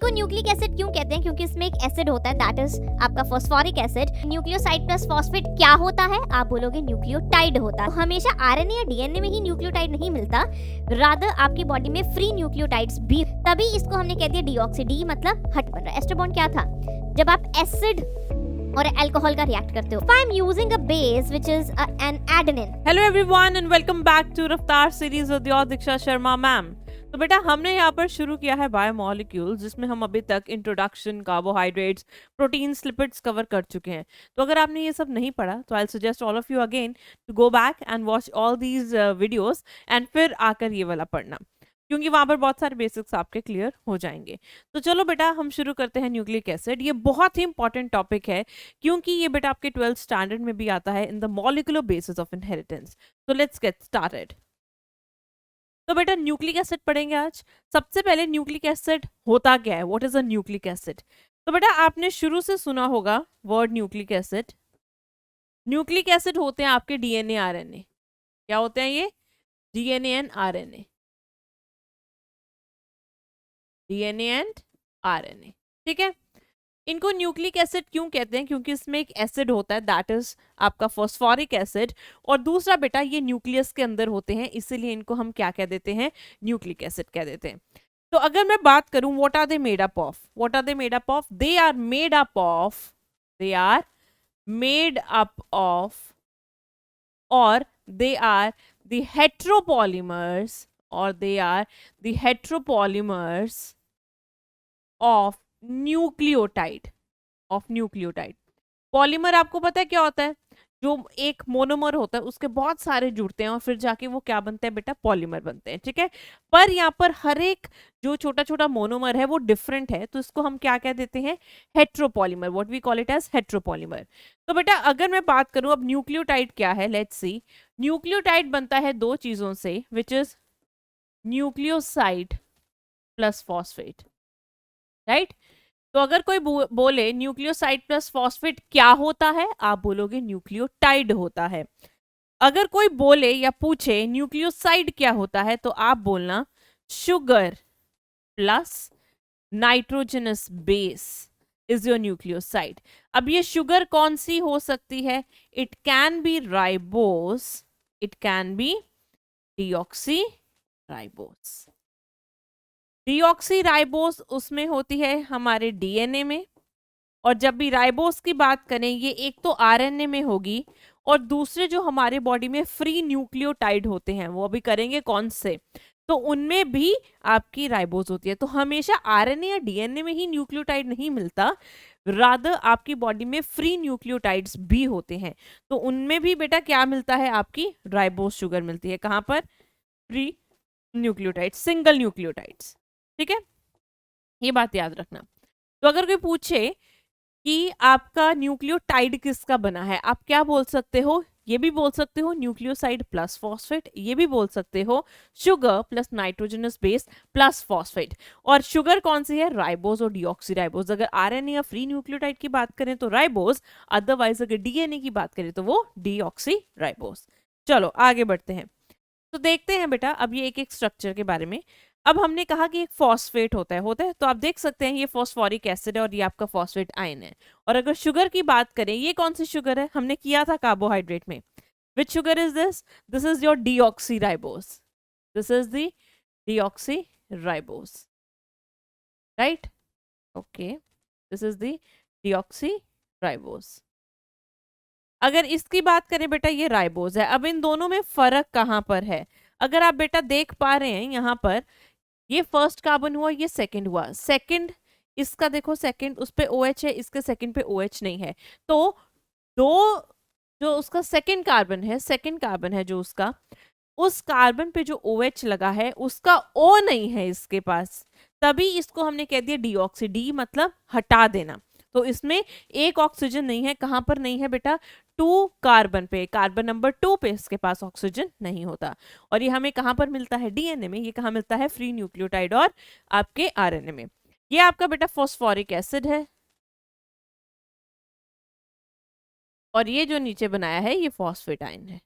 इसको nucleic acid क्यों कहते हैं? क्योंकि इसमें एक एसिड होता है, दैट इज आपका phosphoric acid. Nucleoside plus phosphate क्या होता है? आप बोलोगे न्यूक्लियोटाइड होता है। तो हमेशा आरएनए या डीएनए में ही न्यूक्लियोटाइड नहीं मिलता, रादर आपकी बॉडी में फ्री न्यूक्लियोटाइड्स भी, तभी इसको हमने कह दिया डीऑक्सी। डी मतलब हट बन रहा है। एस्टर बॉन्ड क्या था? जब आप एसिड और अल्कोहल का रिएक्ट करते हो। I am using a base which is an adenine. Hello everyone and welcome back to Raftaar series with your Diksha Sharma ma'am. तो बेटा हमने यहाँ पर शुरू किया है बायोमोलिक्यूल्स, जिसमें हम अभी तक introduction, carbohydrates, proteins, lipids cover कर चुके हैं। तो अगर आपने ये सब नहीं पढ़ा तो I suggest all of you again to go back and watch all these videos एंड फिर आकर ये वाला पढ़ना, क्योंकि वहाँ पर बहुत सारे बेसिक्स आपके क्लियर हो जाएंगे। तो चलो बेटा हम शुरू करते हैं न्यूक्लिक एसिड। ये बहुत ही इंपॉर्टेंट टॉपिक है क्योंकि ये बेटा आपके 12th स्टैंडर्ड में भी आता है in the molecular basis of inheritance. तो लेट्स गेट स्टार्टेड। तो बेटा न्यूक्लिक एसिड पढ़ेंगे आज। सबसे पहले न्यूक्लिक एसिड होता क्या है, what is a nucleic acid? तो बेटा आपने शुरू से सुना होगा word nucleic acid. Nucleic acid होते हैं आपके डीएनए आरएनए। क्या होते हैं ये? DNA and RNA, DNA and RNA, ठीक है। इनको न्यूक्लिक एसिड क्यों कहते हैं? क्योंकि इसमें एक एसिड होता है, दैट इज आपका फॉस्फोरिक एसिड, और दूसरा बेटा ये न्यूक्लियस के अंदर होते हैं, इसीलिए इनको हम क्या कह देते हैं? न्यूक्लिक एसिड कह देते हैं। तो अगर मैं बात करूं what are they made up of, what are they made up of? They are made up of, they are made up of, और दे आर द हेट्रोपॉलीमर्स, और they are the heteropolymers of nucleotide, of nucleotide. Polymer आपको पता है क्या होता है? जो एक मोनोमर होता है उसके बहुत सारे जुड़ते हैं और फिर जाके वो क्या बनते हैं बेटा? पॉलीमर बनते हैं, ठीक है। पर यहाँ पर हर एक जो छोटा छोटा मोनोमर है वो डिफरेंट है, तो इसको हम क्या कह देते हैं? Heteropolymer. What we call it as heteropolymer. तो बेटा अगर मैं बात करूं अब न्यूक्लियोटाइड क्या है, लेट्स सी। न्यूक्लियोटाइड बनता है दो चीजों से, which is nucleoside plus phosphate, right. तो अगर कोई बोले न्यूक्लियोसाइड प्लस फॉस्फेट क्या होता है, आप बोलोगे न्यूक्लियोटाइड होता है। अगर कोई बोले या पूछे न्यूक्लियोसाइड क्या होता है, तो आप बोलना sugar plus nitrogenous base is your nucleoside. अब ये शुगर कौन सी हो सकती है? It can be ribose, it can be deoxy ribose. Deoxy ribose उसमें होती है हमारे डीएनए में, और जब भी राइबोस की बात करें ये एक तो आरएनए में होगी, और दूसरे जो हमारे बॉडी में फ्री न्यूक्लियोटाइड होते हैं वो अभी करेंगे कौन से, तो उनमें भी आपकी राइबोस होती है। तो हमेशा आरएनए या डीएनए में ही न्यूक्लियोटाइड नहीं मिलता, रादर आपकी बॉडी में फ्री न्यूक्लियोटाइड्स भी होते हैं, तो उनमें भी बेटा क्या मिलता है? आपकी राइबोस शुगर मिलती है। कहाँ पर? फ्री न्यूक्लियोटाइड्स, सिंगल न्यूक्लियोटाइड्स, ठीक है। ये बात याद रखना। तो अगर कोई पूछे कि आपका न्यूक्लियोटाइड किसका बना है, आप क्या बोल सकते हो? ये भी बोल सकते हो न्यूक्लियोसाइड प्लस फॉस्फेट, ये भी बोल सकते हो sugar plus nitrogenous base plus phosphate. और शुगर कौन सी है? राइबोस और डीऑक्सी राइबोस। अगर आरएनए या फ्री न्यूक्लियोटाइड की बात करें तो राइबोस, अदरवाइज अगर डीएनए की बात करें तो वो डीऑक्सी राइबोस। चलो आगे बढ़ते हैं। तो देखते हैं बेटा अब ये एक एक स्ट्रक्चर के बारे में। अब हमने कहा कि एक फॉस्फेट होता है, तो आप देख सकते हैं ये फॉस्फोरिक एसिड है और ये आपका फॉस्फेट आयन है। और अगर शुगर की बात करें, ये कौन सी शुगर है? हमने किया था कार्बोहाइड्रेट में। Which sugar is this? This is your deoxyribose, this is the deoxyribose, right. Okay, this is the deoxyribose. अगर इसकी बात करें बेटा, ये राइबोस है। अब इन दोनों में फर्क कहाँ पर है? अगर आप बेटा देख पा रहे हैं यहाँ पर, ये फर्स्ट कार्बन हुआ, ये सेकंड हुआ। सेकंड इसका देखो, सेकंड उस पे OH है, इसके सेकंड पे OH नहीं है। तो दो जो उसका सेकंड कार्बन है जो उसका, उस कार्बन पे जो OH लगा है उसका O नहीं है इसके पास, तभी इसको हमने कह दिया डीऑक्सी। डी मतलब हटा देना। तो इसमें एक ऑक्सीजन नहीं है। कहां पर नहीं है बेटा? 2 कार्बन पे, कार्बन नंबर 2 पे इसके पास ऑक्सीजन नहीं होता। और ये हमें कहां पर मिलता है? डीएनए में। ये कहां मिलता है? फ्री न्यूक्लियोटाइड और आपके आरएनए में। ये आपका बेटा फॉस्फोरिक एसिड है, और ये जो नीचे बनाया है ये फॉस्फेट आयन है,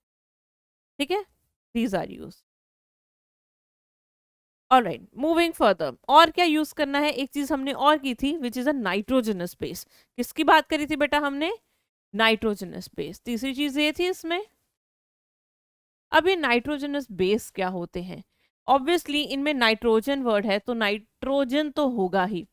ठीक है। These are use. Alright, moving further, और क्या यूज करना है, एक चीज हमने और की थी which is a nitrogenous base. किसकी बात करी थी बेटा हमने, नाइट्रोजनस बेस। तीसरी चीज ये थी इसमें। अब ये नाइट्रोजनस बेस क्या होते हैं, ऑब्वियसली इनमें नाइट्रोजन वर्ड है तो नाइट्रोजन तो होगा ही।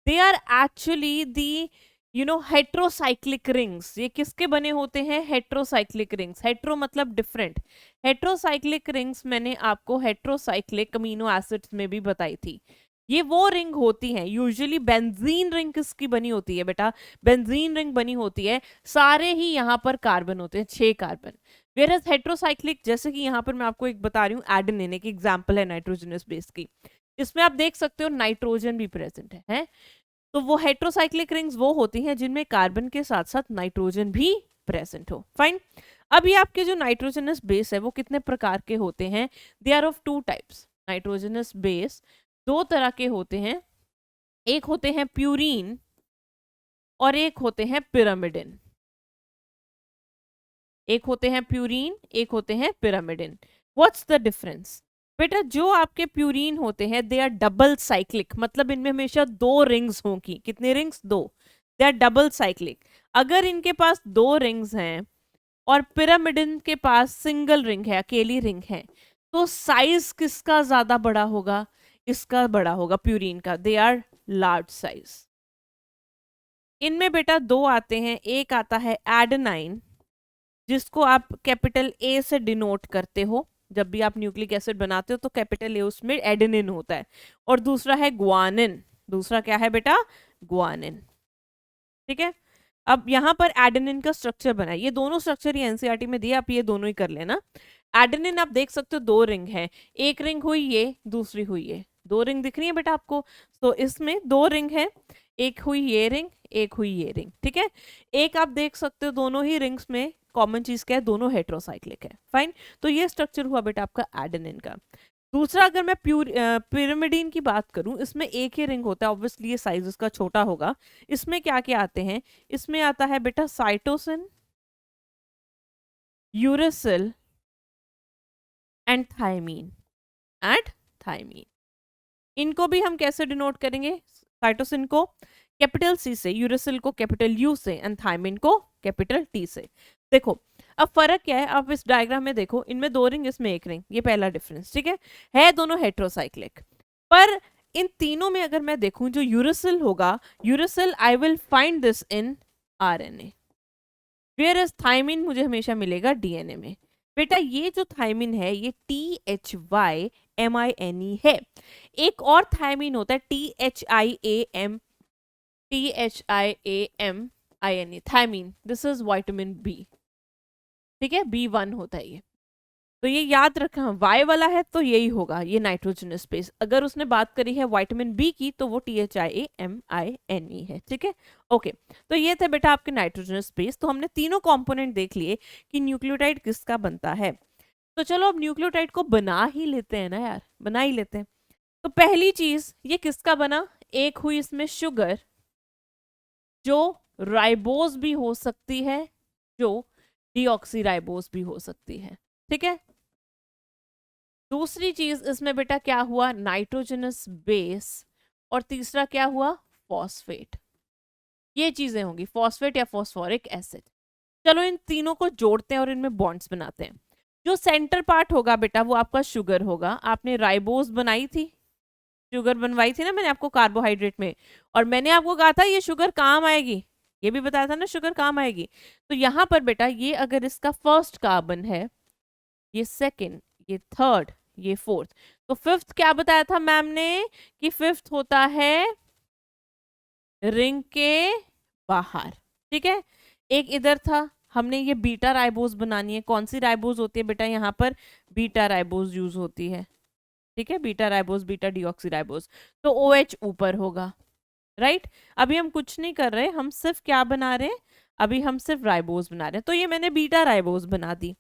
They are actually the heterocyclic rings. ये किसके बने होते हैं, हेट्रोसाइक्लिक रिंग्स। हेट्रो मतलब डिफरेंट, हेट्रोसाइक्लिक रिंग्स मैंने आपको हेट्रोसाइक्लिक अमीनो एसिड्स में भी बताई थी। ये वो रिंग होती हैं, यूजुअली बेंजीन रिंग किसकी बनी होती है बेटा, बेंजीन रिंग बनी होती है, सारे ही यहाँ पर कार्बन होते हैं, 6 कार्बन। वेयर हेट्रोसाइक्लिक, जैसे कि यहाँ पर मैं आपको एक बता रही हूँ, एडेनिन एक एग्जाम्पल है नाइट्रोजनस बेस की, इसमें आप देख सकते हो नाइट्रोजन भी प्रेजेंट है? तो वो हेट्रोसाइक्लिक रिंग्स वो होती हैं जिनमें कार्बन के साथ साथ नाइट्रोजन भी प्रेजेंट हो। फाइन। अब ये आपके जो नाइट्रोजनस बेस है वो कितने प्रकार के होते हैं, they are of 2 types. Nitrogenous base 2 तरह के होते हैं, एक होते हैं प्यूरीन और एक होते हैं पिरामिडिन। एक होते हैं प्यूरीन, एक होते हैं पिरामिडिन। व्हाट्स द डिफरेंस बेटा, जो आपके प्यूरीन होते हैं दे आर डबल साइक्लिक, मतलब इनमें हमेशा 2 रिंग्स होंगी। कितने rings, 2। They are double cyclic. अगर इनके पास 2 रिंग्स हैं और पिरामिडिन के पास सिंगल रिंग है, अकेली रिंग है, तो साइज किसका ज्यादा बड़ा होगा, इसका बड़ा होगा, प्यूरीन का। They are large size. इनमें बेटा 2 आते हैं, एक आता है एडेनाइन जिसको आप कैपिटल ए से डिनोट करते हो, जब भी आप न्यूक्लिक एसिड बनाते हो तो कैपिटल ए उसमें एडेनिन होता है, और दूसरा है ग्वानिन। दूसरा क्या है बेटा, ग्वानिन। ठीक है, अब यहाँ पर एडेनिन का स्ट्रक्चर बना है, ये दोनों स्ट्रक्चर ये एनसीईआरटी में दिए, आप ये दोनों ही कर लेना। एडेनिन आप देख सकते हो 2 रिंग है, एक रिंग हुई ये, दूसरी हुई ये, 2 रिंग दिख रही है बेटा आपको, तो इसमें 2 रिंग है, एक हुई ये रिंग, एक हुई ये रिंग। ठीक है, एक आप देख सकते हो दोनों ही रिंग्स में कॉमन चीज क्या है, दोनों हेट्रोसाइक्लिक है। फाइन, तो ये स्ट्रक्चर हुआ बेटा आपका एडेनिन का। दूसरा अगर मैं पिरामिडिन की बात करूं, इसमें एक ही रिंग होता है, ऑब्वियसली ये साइज उसका छोटा होगा। इसमें क्या क्या आते हैं, इसमें आता है बेटा साइटोसिन, यूरेसिल एंड थायमीन, इनको भी हम कैसे डिनोट करेंगे, साइटोसिन को कैपिटल सी से, यूरेसिल को कैपिटल यू से, एंड थायमीन को कैपिटल टी से। देखो अब फर्क क्या है, आप इस डायग्राम में देखो, इनमें 2 रिंग, इसमें 1 रिंग, ये पहला डिफरेंस। ठीक है दोनों हेट्रोसाइक्लिक, पर इन तीनों में अगर मैं देखूं जो यूरेसिल होगा, uracil I will find this in RNA, whereas thymine मुझे हमेशा मिलेगा डीएनए में। बेटा ये जो थायमीन है ये THYMINE है। एक और थायमीन होता है THIAMINE, thymine, this is vitamin B. ठीक है, B1 होता है ये, तो ये याद रखना, Y वाला है तो यही होगा, ये नाइट्रोजनस बेस। अगर उसने बात करी है विटामिन बी की तो वो THIAMINE है। ठीक है, ओके, तो ये थे बेटा आपके नाइट्रोजनस बेस। तो हमने तीनों कंपोनेंट देख लिए कि न्यूक्लियोटाइड किसका बनता है। तो चलो अब न्यूक्लियोटाइड को बना ही लेते हैं ना यार, बना ही लेते हैं। तो पहली चीज ये किसका बना, एक हुई इसमें शुगर, जो राइबोज भी हो सकती है, जो डीऑक्सीराइबोज भी हो सकती है। ठीक है, दूसरी चीज इसमें बेटा क्या हुआ, नाइट्रोजनस बेस, और तीसरा क्या हुआ, फॉस्फेट। ये चीजें होंगी, फॉस्फेट या फॉस्फोरिक एसिड। चलो इन तीनों को जोड़ते हैं और इनमें बॉन्ड्स बनाते हैं। जो सेंटर पार्ट होगा बेटा वो आपका शुगर होगा। आपने राइबोज बनाई थी, शुगर बनवाई थी ना मैंने आपको कार्बोहाइड्रेट में, और मैंने आपको कहा था ये शुगर काम आएगी, ये भी बताया था ना शुगर काम आएगी। तो यहाँ पर बेटा ये अगर इसका फर्स्ट कार्बन है, ये सेकंड, ये थर्ड, ये फोर्थ, तो फिफ्थ क्या बताया था मैम ने कि फिफ्थ होता है रिंग के बाहर। ठीक है, एक इधर था, हमने ये बीटा राइबोज बनानी है। कौन सी राइबोज होती है बेटा, यहाँ पर बीटा राइबोज यूज होती है। ठीक है, beta ribose, beta deoxy ribose, तो OH ऊपर होगा। राइट, अभी हम कुछ नहीं कर रहे, हम सिर्फ क्या बना रहे हैं, अभी हम सिर्फ राइबोज बना रहे हैं। तो ये मैंने बीटा राइबोज बना दी।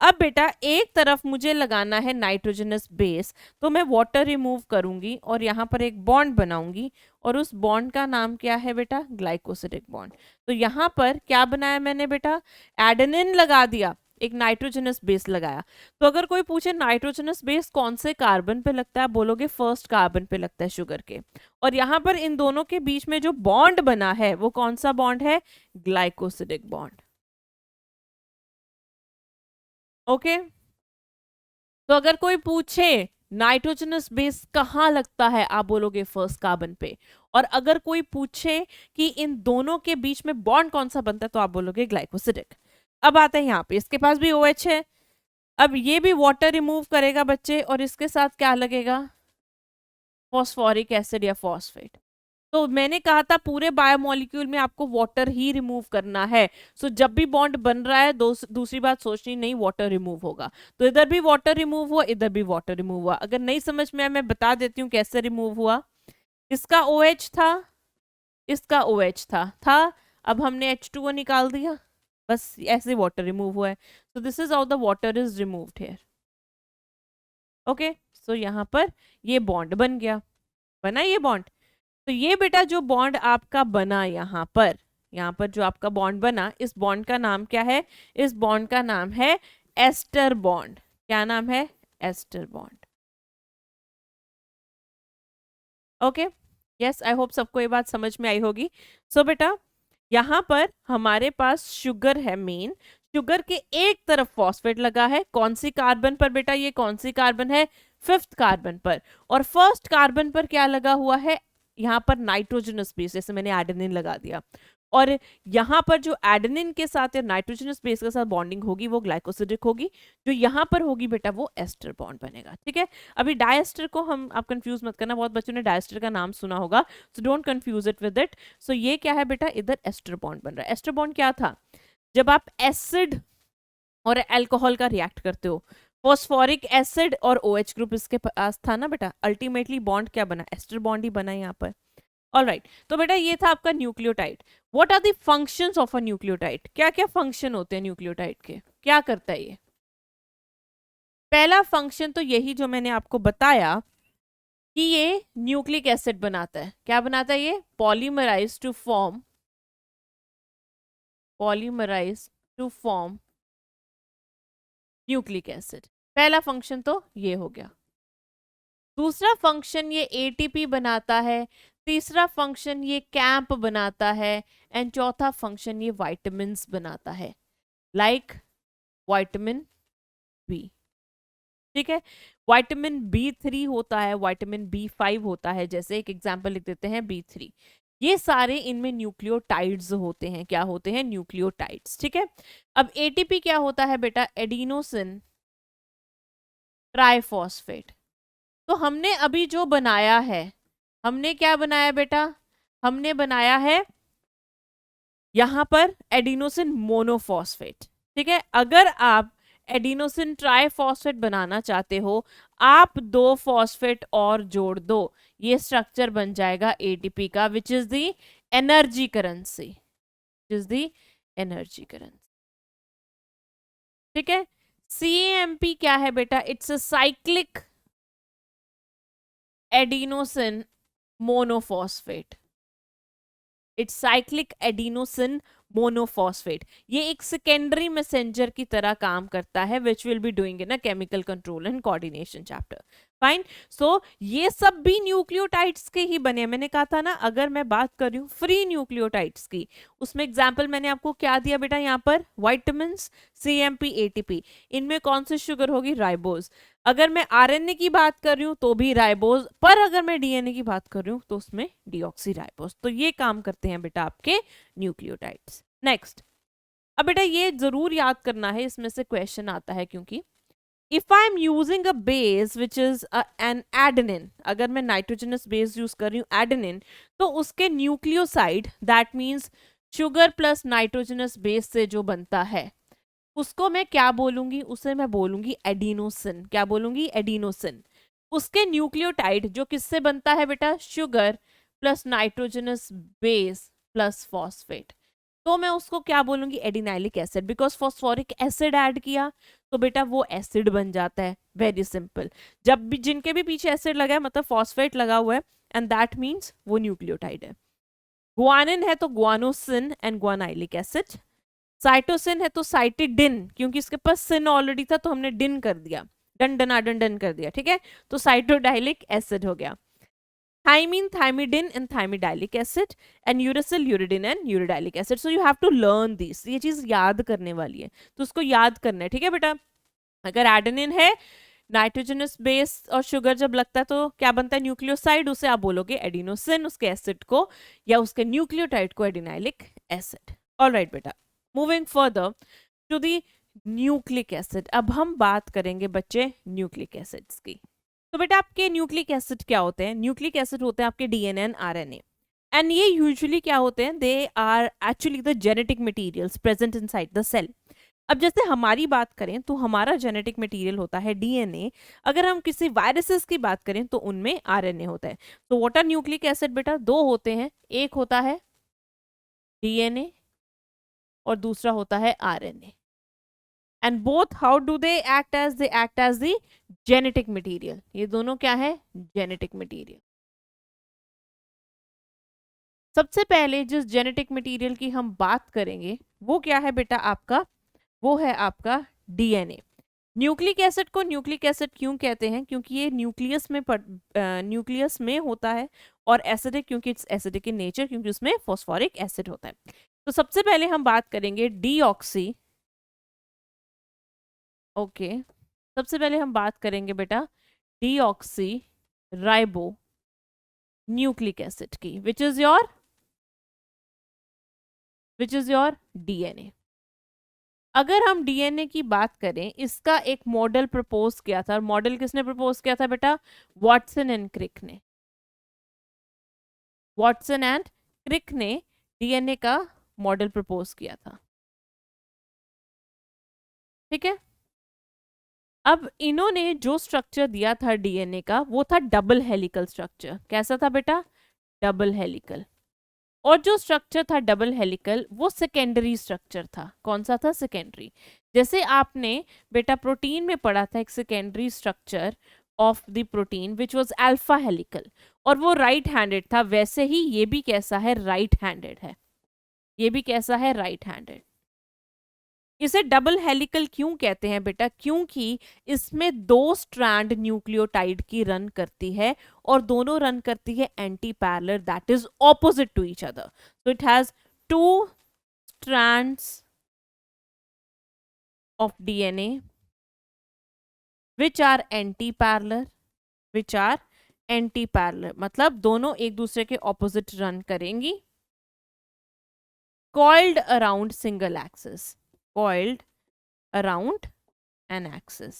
अब बेटा एक तरफ मुझे लगाना है नाइट्रोजनस बेस, तो मैं वाटर रिमूव करूंगी और यहाँ पर एक बॉन्ड बनाऊंगी, और उस बॉन्ड का नाम क्या है बेटा, ग्लाइकोसिडिक बॉन्ड। तो यहाँ पर क्या बनाया मैंने बेटा, एडेनिन लगा दिया। एक नाइट्रोजनस बेस लगाया, तो अगर कोई पूछे नाइट्रोजनस बेस कौन से कार्बन पे लगता है, आप बोलोगे फर्स्ट कार्बन पे लगता है शुगर के। और यहाँ पर इन दोनों के बीच में जो बॉन्ड बना है वो कौन सा बॉन्ड है, ग्लाइकोसिडिक बॉन्ड। ओके, तो अगर कोई पूछे नाइट्रोजनस बेस कहाँ लगता है, आप बोलोगे फर्स्ट कार्बन पे। और अगर कोई पूछे कि इन दोनों के बीच में बॉन्ड कौन सा बनता है, तो आप बोलोगे ग्लाइकोसिडिक। अब आते हैं यहाँ पे, इसके पास भी OH है, अब ये भी वाटर रिमूव करेगा बच्चे, और इसके साथ क्या लगेगा, फॉस्फोरिक एसिड या फॉस्फेट। तो मैंने कहा था पूरे बायोमोलिक्यूल में आपको वाटर ही रिमूव करना है। सो जब भी बॉन्ड बन रहा है दूसरी बात सोचनी नहीं, वाटर रिमूव होगा। तो इधर भी वाटर रिमूव हुआ, इधर भी वाटर रिमूव हुआ। अगर नहीं समझ में आया मैं बता देती हूँ कैसे रिमूव हुआ। इसका OH था, इसका OH था। अब हमने H2O निकाल दिया, बस ऐसे वाटर रिमूव हुआ है। So this is how the water is removed here. Okay, so यहाँ पर ये बॉन्ड बन गया, बना ये बॉन्ड। तो ये बेटा जो बॉन्ड आपका बना यहाँ पर जो आपका बॉन्ड बना, इस बॉन्ड का नाम क्या है, इस बॉन्ड का नाम है एस्टर बॉन्ड। क्या नाम है, ester bond. Okay, yes, I hope सबको ये बात समझ में आई होगी। सो बेटा यहाँ पर हमारे पास शुगर है मेन, शुगर के एक तरफ फॉस्फेट लगा है, कौन सी कार्बन पर बेटा, ये कौन सी कार्बन है, 5th कार्बन पर। और फर्स्ट कार्बन पर क्या लगा हुआ है, यहाँ पर नाइट्रोजनस बेस, जैसे मैंने एडेनिन लगा दिया। और यहाँ पर जो एडेनिन के साथ या नाइट्रोजनस बेस के साथ बॉन्डिंग होगी वो ग्लाइकोसिडिक होगी, जो यहाँ पर होगी बेटा वो एस्टर बॉन्ड बनेगा। ठीक है, अभी डायस्टर को आप कंफ्यूज मत करना, बहुत बच्चों ने डायस्टर का नाम सुना होगा, so don't confuse it with it. So ये क्या है बेटा, इधर एस्टर बॉन्ड बन रहा है। एस्टर बॉन्ड क्या था, जब आप एसिड और अल्कोहल का रिएक्ट करते हो, फॉस्फोरिक एसिड और OH ग्रुप इसके पास था ना बेटा, अल्टीमेटली बॉन्ड क्या बना, एस्टर बॉन्ड ही बना यहाँ पर। ऑलराइट, तो बेटा ये था आपका nucleotide. What are the functions of a nucleotide, क्या क्या फंक्शन होते हैं न्यूक्लियोटाइड के, क्या करता है ये। पहला फंक्शन तो यही जो मैंने आपको बताया कि ये न्यूक्लिक एसिड बनाता है। क्या बनाता है ये, polymerise to form nucleic acid. पहला फंक्शन तो ये हो गया। दूसरा फंक्शन ये ATP बनाता है, तीसरा फंक्शन ये कैंप बनाता है, एंड चौथा फंक्शन ये विटामिन्स बनाता है, लाइक विटामिन बी। ठीक है, विटामिन B3 होता है, विटामिन B5 होता है, जैसे एक एग्जांपल लिख देते हैं B3। ये सारे इनमें न्यूक्लियोटाइड्स होते हैं। क्या होते हैं, न्यूक्लियोटाइड्स। ठीक है, अब ATP क्या होता है बेटा, एडिनोसिन ट्राइफॉस्फेट। तो हमने अभी जो बनाया है, हमने क्या बनाया बेटा, हमने बनाया है यहां पर एडिनोसिन मोनोफॉस्फेट। ठीक है, अगर आप एडिनोसिन ट्राइफॉस्फेट बनाना चाहते हो, आप 2 फॉस्फेट और जोड़ दो, ये स्ट्रक्चर बन जाएगा ATP का, which is the energy currency, ठीक है, CAMP क्या है बेटा, it's a cyclic adenosine monophosphate. It's cyclic adenosine monophosphate. ये एक सेकेंडरी मैसेंजर की तरह काम करता है, which will be doing in a chemical control and coordination chapter. Fine, so ये सब भी न्यूक्लियोटाइड्स के ही बने हैं। मैंने कहा था ना, अगर मैं बात कर रही हूँ फ्री न्यूक्लियोटाइड्स की, उसमें एग्जाम्पल मैंने आपको क्या दिया बेटा, यहाँ पर विटामिन्स, CAMP, ATP, इनमें कौन सी शुगर होगी, राइबोज। अगर मैं RNA की बात कर रही हूँ तो भी राइबोज, पर अगर मैं DNA की बात कर रही हूँ तो उसमें डीऑक्सीराइबोज। तो ये काम करते हैं बेटा आपके न्यूक्लियोटाइड्स। नेक्स्ट, अब बेटा ये जरूर याद करना है, इसमें से क्वेश्चन आता है, क्योंकि if I am using a base which is an adenine, अगर मैं नाइट्रोजनस बेस यूज कर रही हूँ एडेनिन, तो उसके nucleoside, that means sugar plus nitrogenous base से जो बनता है, उसको मैं क्या बोलूंगी, उसे मैं बोलूंगी एडिनोसिन। क्या बोलूंगी, एडिनोसिन। उसके न्यूक्लियोटाइड जो किससे बनता है बेटा, sugar plus nitrogenous base plus phosphate, तो मैं उसको क्या बोलूंगी, adenylic acid, because phosphoric acid add किया तो बेटा वो एसिड बन जाता है। वेरी सिंपल, जब भी जिनके भी पीछे एसिड लगा है मतलब फॉस्फेट लगा हुआ है, एंड दैट मीन्स वो न्यूक्लियोटाइड है। गुआनिन है तो गुआनोसिन एंड गुआनाइलिक एसिड, साइटोसिन है तो साइटिडिन, क्योंकि इसके पास सिन ऑलरेडी था तो हमने डिन कर दिया, डन डना डन डन कर दिया, ठीक है, तो साइटोडाइलिक एसिड हो गया। Thymine, thymidine and thymidylic acid, and uracil, uridine and uridylic acid. So you have to learn this, ये चीज याद करने वाली है, तो उसको याद करना है, ठीक है बेटा। अगर एडेनिन है, नाइट्रोजनस बेस और शुगर जब लगता है तो क्या बनता है, न्यूक्लियोसाइड, उसे आप बोलोगे एडिनोसिन, उसके एसिड को या उसके न्यूक्लियोटाइड को एडिनाइलिक एसिड। ऑलराइट बेटा, moving further to the nucleic acid. अब हम बात करेंगे बच्चे न्यूक्लिक एसिड्स की। तो बेटा आपके न्यूक्लिक एसिड क्या होते हैं, न्यूक्लिक एसिड होते हैं आपके डीएनए एंड आरएनए, एंड ये यूजुअली क्या होते हैं, they are actually the genetic materials present inside the cell. अब जैसे हमारी बात करें तो हमारा जेनेटिक मटेरियल होता है डीएनए, अगर हम किसी वायरसेस की बात करें तो उनमें आरएनए होता है। तो व्हाट आर न्यूक्लिक एसिड बेटा, दो होते हैं, एक होता है डीएनए और दूसरा होता है RNA, and both how do they act as the genetic material. ये दोनों क्या है, जेनेटिक मटेरियल। सबसे पहले जिस जेनेटिक मटेरियल की हम बात करेंगे वो क्या है बेटा आपका, वो है आपका डीएनए। न्यूक्लिक एसिड को न्यूक्लिक एसिड क्यों कहते हैं, क्योंकि ये न्यूक्लियस में होता है, और एसिडिक क्योंकि इट्स एसिडिक इन नेचर, क्योंकि उसमें फॉस्फोरिक एसिड होता है। तो सबसे पहले हम बात करेंगे डीऑक्सी, ओके, सबसे पहले हम बात करेंगे बेटा डीऑक्सी राइबो न्यूक्लिक एसिड की, विच इज योर डीएनए। अगर हम डीएनए की बात करें, इसका एक मॉडल प्रपोज किया था, मॉडल किसने प्रपोज किया था बेटा, वॉटसन एंड क्रिक ने। वॉटसन एंड क्रिक ने डीएनए का मॉडल प्रपोज किया था, ठीक है। अब इन्होंने जो स्ट्रक्चर दिया था डीएनए का वो था डबल हेलिकल स्ट्रक्चर। कैसा था बेटा, डबल हेलिकल। और जो स्ट्रक्चर था डबल हेलिकल वो सेकेंडरी स्ट्रक्चर था। कौन सा था, सेकेंडरी। जैसे आपने बेटा प्रोटीन में पढ़ा था एक secondary structure of the protein which was alpha helical, और वो राइट हैंडेड था, वैसे ही ये भी कैसा है, राइट हैंडेड है। ये भी कैसा है, राइट हैंडेड। इसे डबल हेलिकल क्यों कहते हैं बेटा, क्योंकि इसमें दो स्ट्रैंड न्यूक्लियोटाइड की रन करती है, और दोनों रन करती है anti parallel, that is opposite to each other. So it has two strands of DNA which are anti parallel, मतलब दोनों एक दूसरे के ऑपोजिट रन करेंगी, coiled around single axis, coiled around an axis।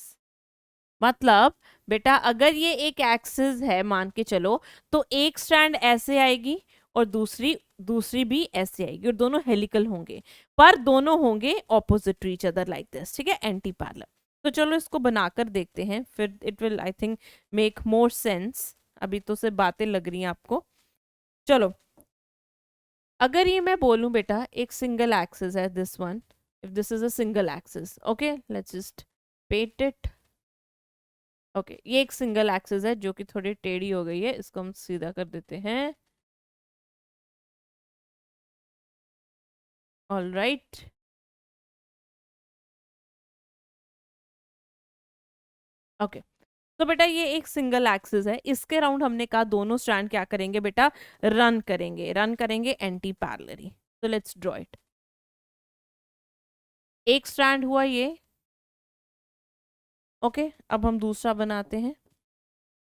मतलब बेटा अगर ये एक एक्सिस है मान के चलो, तो एक स्ट्रैंड ऐसे आएगी और दूसरी भी ऐसे आएगी, और दोनों हेलिकल होंगे, पर दोनों होंगे opposite to each other like this, ठीक है, एंटी पैरेलल। तो चलो इसको बनाकर देखते हैं, फिर it will I think make more sense. अभी तो सिर्फ बातें लग रही हैं आपको। चलो अगर ये मैं बोलूं बेटा एक सिंगल एक्सिस है, this one, if this is a single axis, okay, let's just paint it, okay, ये एक सिंगल एक्सिस है जो कि थोड़ी टेढ़ी हो गई है, इसको हम सीधा कर देते हैं। ऑल राइट, ओके, तो बेटा ये एक सिंगल एक्सिस है, इसके राउंड हमने कहा दोनों स्ट्रैंड क्या करेंगे बेटा, रन करेंगे एंटी पैरेलली। तो लेट्स ड्रॉ इट। एक स्ट्रैंड हुआ ये, ओके, अब हम दूसरा बनाते हैं।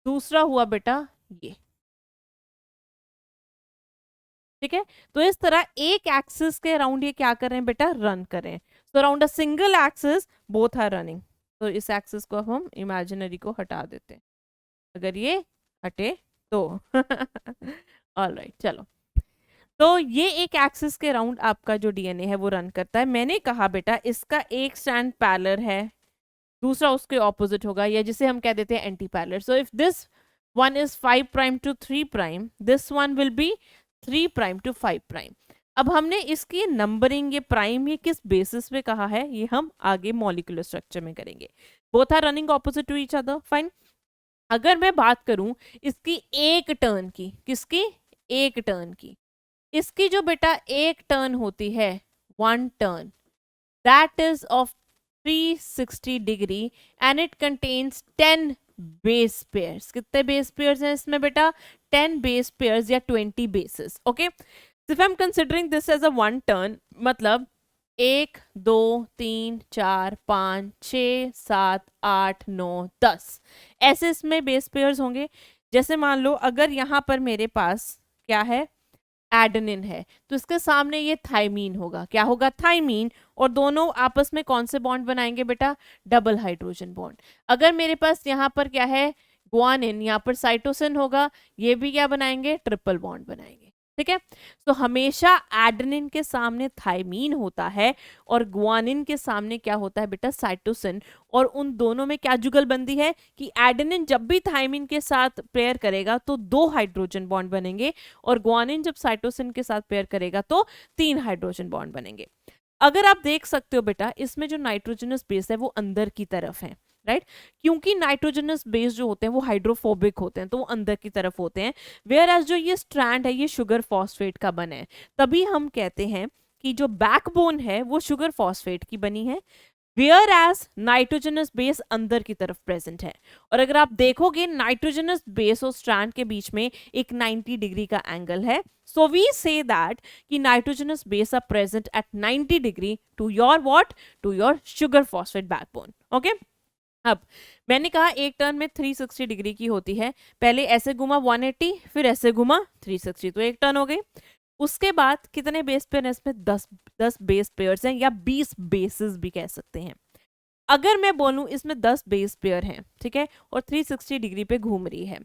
दूसरा हुआ बेटा ये, ठीक है। तो इस तरह एक एक्सिस के अराउंड ये क्या कर रहे हैं बेटा, रन कर रहे हैं। So around a single axis both are running. तो इस एक्सिस को अब हम इमेजिनरी को हटा देते हैं, अगर ये हटे तो ऑलराइट, चलो। तो ये एक एक्सिस के अराउंड आपका जो डीएनए है वो रन करता है। मैंने कहा बेटा इसका एक स्ट्रैंड पैरेलल है, दूसरा उसके ऑपोजिट होगा, या जिसे हम कह देते हैं anti parallel. So if this one is 5' to 3', this one will be 3' to 5'। अब हमने इसकी नंबरिंग, ये प्राइम, ये किस बेसिस पे कहा है, ये हम आगे मॉलिक्यूलर स्ट्रक्चर में करेंगे। Both are running opposite to each other, fine. अगर मैं बात करूं इसकी एक टर्न की, किसकी, एक टर्न की, इसकी जो बेटा एक टर्न होती है, 1 turn, that is of 360 degree and it contains 10 base pairs. कितने base pairs हैं इसमें बेटा? 10 base pairs या 20 bases. Okay, so if I'm considering this as a one turn, मतलब 1 2 3 4 5 6 7 8 9 10 ऐसे इसमें बेस पेयर्स होंगे. जैसे मान लो अगर यहाँ पर मेरे पास क्या है, एडेनिन है, तो इसके सामने ये थाइमीन होगा. क्या होगा? थाइमीन. और दोनों आपस में कौन से बॉन्ड बनाएंगे बेटा? Double hydrogen bond. अगर मेरे पास यहाँ पर क्या है, ग्वानिन, यहाँ पर साइटोसिन होगा, ये भी क्या बनाएंगे? ट्रिपल बॉन्ड बनाएंगे. ठीक है, तो हमेशा एडेनिन के सामने थाइमीन होता है और ग्वानिन के सामने क्या होता है बेटा? साइटोसिन. और उन दोनों में क्या जुगलबंदी है कि एडेनिन जब भी थाइमीन के साथ पेयर करेगा तो 2 हाइड्रोजन बॉन्ड बनेंगे और ग्वानिन जब साइटोसिन के साथ पेयर करेगा तो 3 हाइड्रोजन बॉन्ड बनेंगे. अगर आप देख सकते हो बेटा, इसमें जो नाइट्रोजनस बेस है वो अंदर की तरफ है, राइट? क्योंकि नाइट्रोजनस बेस जो होते हैं वो हाइड्रोफोबिक होते हैं, तो वो अंदर की तरफ होते हैं. वेयर एज जो ये स्ट्रैंड है ये शुगर फॉस्फेट का बना है, तभी हम कहते हैं कि जो बैकबोन है वो शुगर फॉस्फेट की बनी है. वेयर एज नाइट्रोजनस बेस अंदर की तरफ प्रेजेंट है. और अगर आप देखोगे नाइट्रोजनस बेस और स्ट्रैंड के बीच में एक 90 डिग्री का एंगल है. सो वी से दैट कि nitrogenous base are present at 90 degree to your what? To your sugar phosphate backbone. Okay, अब मैंने कहा एक टर्न में 360 डिग्री की होती है. पहले ऐसे घुमा 180, फिर ऐसे घुमा 360, तो एक टर्न हो गई. उसके बाद कितने बेस पेयर हैं इसमें? 10 बेस पेयर्स हैं या 20 बेसिस भी कह सकते हैं. अगर मैं बोलूं इसमें 10 बेस पेयर हैं, ठीक है, और 360 डिग्री पे घूम रही है,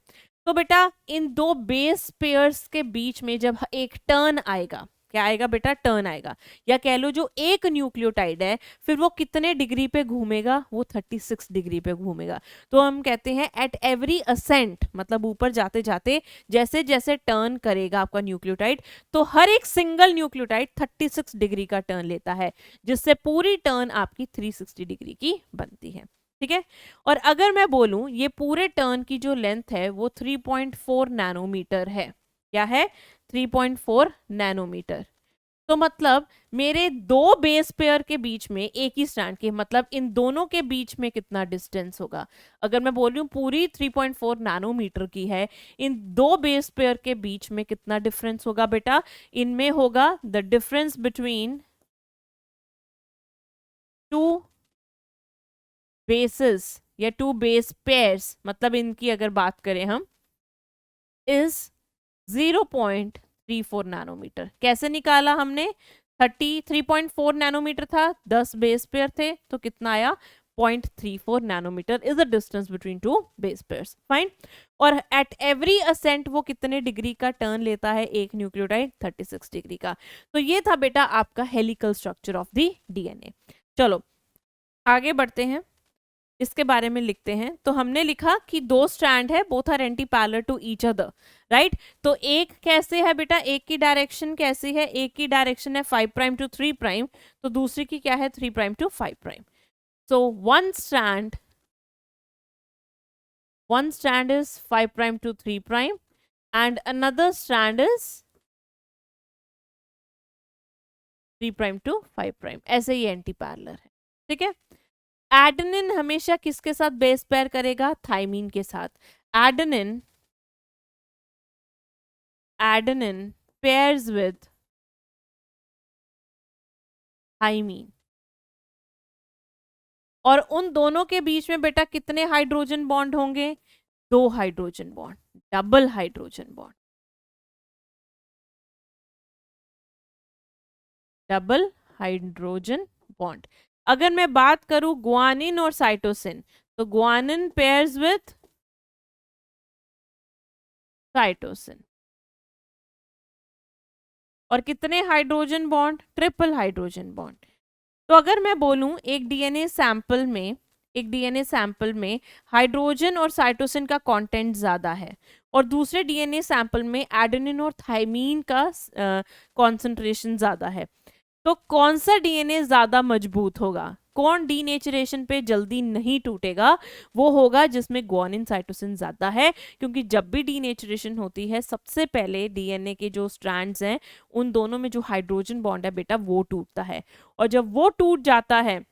तो बेटा इन 2 बेस पेयर्स के बीच में जब एक टर्न आएगा, क्या आएगा बेटा? टर्न आएगा. या कह लो जो एक न्यूक्लियोटाइड है फिर वो कितने डिग्री पे घूमेगा? वो 36 डिग्री पे घूमेगा. तो हम कहते हैं एट एवरी असेंट, मतलब ऊपर जाते जाते जैसे जैसे टर्न करेगा आपका न्यूक्लियोटाइड, तो हर एक सिंगल न्यूक्लियोटाइड 36 डिग्री का टर्न लेता है, जिससे पूरी टर्न आपकी 360 डिग्री की बनती है. ठीक है, और अगर मैं बोलूं ये पूरे टर्न की जो लेंथ है वो 3.4 नैनोमीटर है. क्या है? 3.4 नैनोमीटर. तो मतलब मेरे 2 बेस पेयर के बीच में एक ही स्ट्रैंड के, मतलब इन दोनों के बीच में कितना डिस्टेंस होगा? अगर मैं बोल रही हूँ पूरी 3.4 नैनोमीटर की है, इन 2 बेस पेयर के बीच में कितना डिफरेंस होगा बेटा? इनमें होगा द डिफरेंस बिटवीन 2 बेसेस या 2 बेस पेयर्स, मतलब इनकी अगर बात करें हम, इज 0.34 नैनोमीटर. कैसे निकाला हमने? 3.4 नैनोमीटर था, 10 बेस पेयर थे, तो कितना आया? 0.34 nanometre is the distance between 2 base pairs. Fine. और एट एवरी असेंट वो कितने डिग्री का टर्न लेता है एक न्यूक्लियोटाइड? 36 डिग्री का. तो ये था बेटा आपका helical structure of the DNA. चलो आगे बढ़ते हैं, इसके बारे में लिखते हैं. तो हमने लिखा कि 2 स्ट्रैंड है, both are anti parallel to each other, right? तो एक कैसे है बेटा? एक की डायरेक्शन कैसी है? एक की डायरेक्शन है 5 प्राइम टू 3 प्राइम, तो दूसरी की क्या है? 3 prime to 5 prime. So one strand is 5 prime to 3 prime and another strand is 3 prime to 5 prime. ऐसे ही एंटी पैरेलल है. ठीक है, एडेनिन हमेशा किसके साथ बेस पेयर करेगा? थाइमीन के साथ. एडेनिन पेयर्स विद थाइमीन, और उन दोनों के बीच में बेटा कितने हाइड्रोजन बॉन्ड होंगे? 2 hydrogen bond, double hydrogen bond. Double hydrogen bond. अगर मैं बात करूं ग्वानिन और साइटोसिन, तो ग्वानिन पेयर्स विथ साइटोसिन, और कितने hydrogen bond? Triple hydrogen bond. तो अगर मैं बोलूं एक डीएनए सैंपल में हाइड्रोजन और साइटोसिन का कंटेंट ज्यादा है और दूसरे डीएनए सैंपल में एडेनिन और थाइमीन का कंसंट्रेशन ज्यादा है, तो कौन सा डीएनए ज्यादा मजबूत होगा? कौन डीनेचरेशन पे जल्दी नहीं टूटेगा, वो होगा जिसमें ग्वानिन साइटोसिन ज्यादा है, क्योंकि जब भी डीनेचरेशन होती है सबसे पहले डीएनए के जो स्ट्रैंड्स हैं उन दोनों में जो हाइड्रोजन बॉन्ड है बेटा वो टूटता है, और जब वो टूट जाता है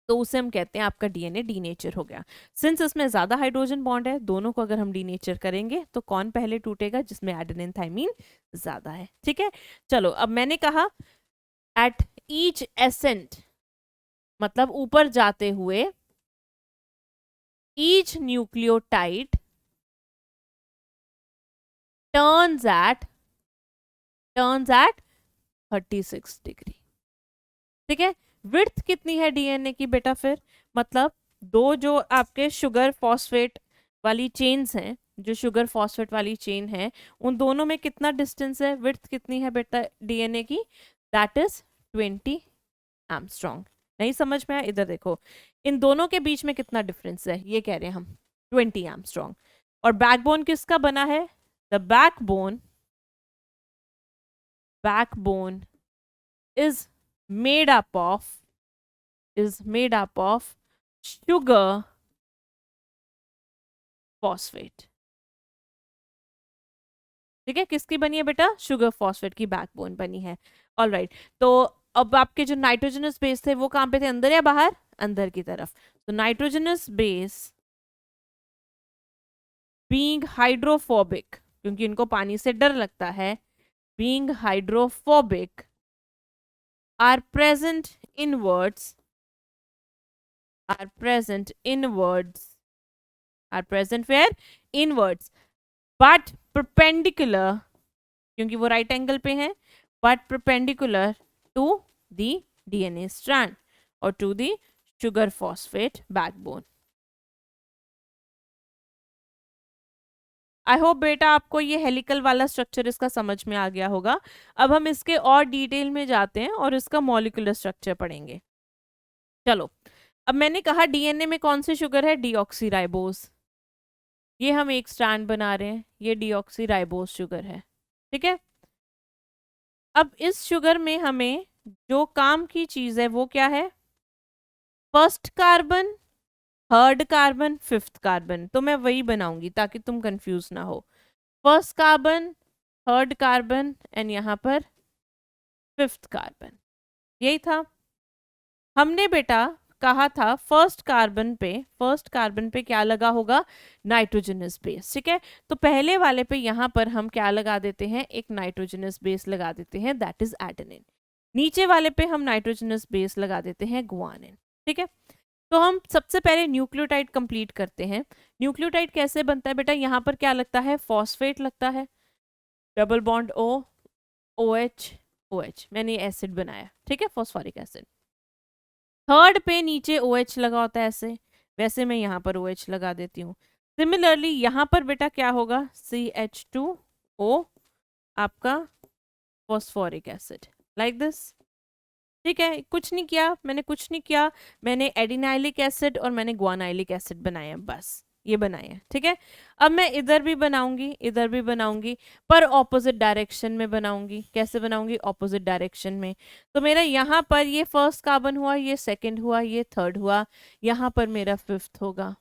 तो उसे हम कहते हैं आपका डीएनए डीनेचर हो गया। सिंस इसमें ज्यादा हाइड्रोजन बॉन्ड है, दोनों को अगर हम डीनेचर करेंगे तो कौन पहले टूटेगा, जिसमें एडेनिन थाइमीन ज्यादा है। ठीक है, चलो अब मैंने कहा एट ईच एसेंट मतलब ऊपर जाते हुए each nucleotide turns eight 36 degree. ठीक है, विड्थ कितनी है डीएनए की बेटा, फिर मतलब दो जो आपके शुगर फॉस्फेट वाली चेन्स हैं, जो शुगर फॉस्फेट वाली चेन है, उन दोनों में कितना डिस्टेंस है, विड्थ कितनी है बेटा डीएनए की, दैट इज 20 एंगस्ट्रॉम। नहीं समझ में आया, इधर देखो, इन दोनों के बीच में कितना डिफरेंस है, ये कह रहे हैं हम 20 एंगस्ट्रॉम। और बैकबोन किसका बना है, the backbone is made up of sugar phosphate। ठीक है, किसकी बनी है बेटा, शुगर फॉस्फेट की बैकबोन बनी है। ऑलराइट, तो अब आपके जो नाइट्रोजनस बेस थे वो कहां पे थे, अंदर या बाहर, अंदर की तरफ। तो नाइट्रोजनस बेस बीइंग हाइड्रोफोबिक, क्योंकि इनको पानी से डर लगता है, being hydrophobic are present inwards where inwards but perpendicular, क्योंकि वो राइट एंगल पे हैं, but perpendicular to the DNA strand or to the sugar phosphate backbone। I hope बेटा आपको ये हेलिकल वाला स्ट्रक्चर इसका समझ में आ गया होगा। अब हम इसके और डिटेल में जाते हैं और इसका मॉलिक्यूलर स्ट्रक्चर पढ़ेंगे। चलो, अब मैंने कहा डीएनए में कौन सी शुगर है, डीऑक्सीराइबोज। ये हम एक स्ट्रैंड बना रहे हैं, ये डीऑक्सीराइबोज शुगर है। ठीक है, अब इस शुगर में हमें जो काम की चीज है वो क्या है, first carbon, third carbon, fifth carbon. तो मैं वही बनाऊंगी ताकि तुम कंफ्यूज ना हो, first carbon, third carbon and यहाँ पर फिफ्थ कार्बन, यही था। हमने बेटा कहा था फर्स्ट कार्बन पे क्या लगा होगा, नाइट्रोजनस बेस। ठीक है, तो पहले वाले पे यहाँ पर हम क्या लगा देते हैं, एक नाइट्रोजनस बेस लगा देते हैं, दैट इज एडेनिन। नीचे वाले पे हम नाइट्रोजनस बेस लगा देते हैं, गुआनिन। ठीक है, तो हम सबसे पहले न्यूक्लियोटाइड कंप्लीट करते हैं। न्यूक्लियोटाइड कैसे बनता है बेटा, यहाँ पर क्या लगता है, फॉस्फेट लगता है, double bond O, OH OH, मैंने एसिड बनाया। ठीक है, फॉस्फोरिक एसिड। थर्ड पे नीचे OH लगा होता है ऐसे, वैसे मैं यहाँ पर OH लगा देती हूँ। सिमिलरली यहाँ पर बेटा क्या होगा, CH2O आपका फॉस्फोरिक एसिड, लाइक दिस। ठीक है, कुछ नहीं किया, मैंने एडिनाइलिक एसिड और मैंने गुआनाइलिक एसिड बनाए, बस ये बनाए हैं। ठीक है, अब मैं इधर भी बनाऊंगी पर ऑपोजिट डायरेक्शन में बनाऊंगी। कैसे बनाऊंगी, ऑपोजिट डायरेक्शन में। तो मेरा यहाँ पर ये फर्स्ट कार्बन हुआ, ये सेकंड हुआ, ये थर्ड हुआ, यहाँ पर मेरा फिफ्थ होगा।